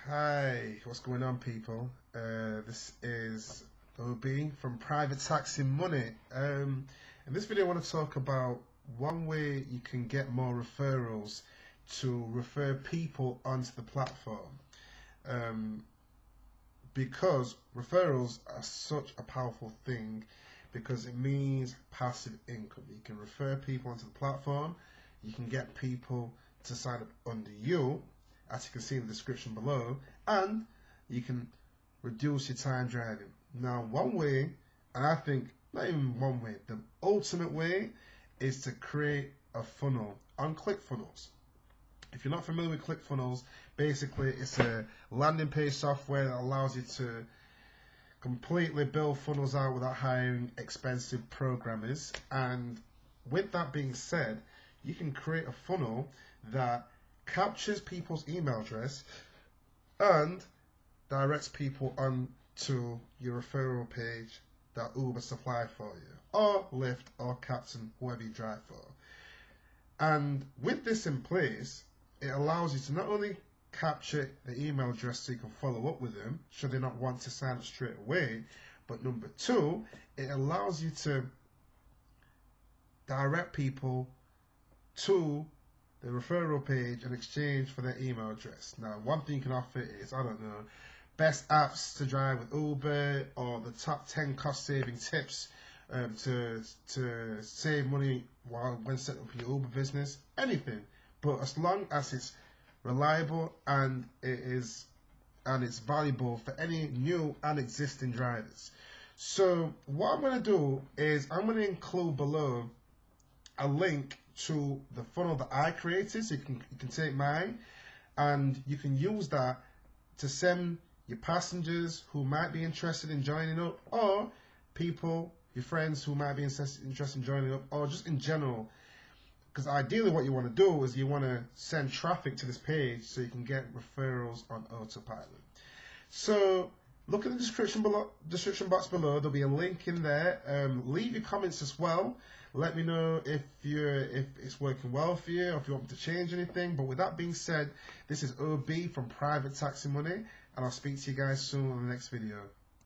Hi, what's going on, people? This is OB from Private Taxing Money. In this video, I want to talk about one way you can get more referrals to refer people onto the platform. Because referrals are such a powerful thing, because it means passive income. You can refer people onto the platform, you can get people to sign up under you, as you can see in the description below, and you can reduce your time driving. Now, one way, and I think not even one way, the ultimate way is to create a funnel on ClickFunnels. If you're not familiar with ClickFunnels, basically it's a landing page software that allows you to completely build funnels out without hiring expensive programmers. And with that being said, you can create a funnel that captures people's email address and directs people onto your referral page that Uber supply for you, or Lyft, or KAPTEN, whoever you drive for. And with this in place, it allows you to not only capture the email address so you can follow up with them should they not want to sign up straight away, but number two, it allows you to direct people to the referral page in exchange for their email address. Now, one thing you can offer is, I don't know, best apps to drive with Uber, or the top 10 cost-saving tips to save money when setting up your Uber business. Anything, but as long as it's reliable and it's valuable for any new and existing drivers. So what I'm going to do is I'm going to include below a link to the funnel that I created, so you can take mine and you can use that to send your passengers who might be interested in joining up, or people, your friends who might be interested in joining up, or just in general. Because ideally what you want to do is you want to send traffic to this page so you can get referrals on autopilot. So look at the description box below. There'll be a link in there. Leave your comments as well. Let me know if it's working well for you, or if you want me to change anything. But with that being said, this is OB from Private Taxing Money, and I'll speak to you guys soon on the next video.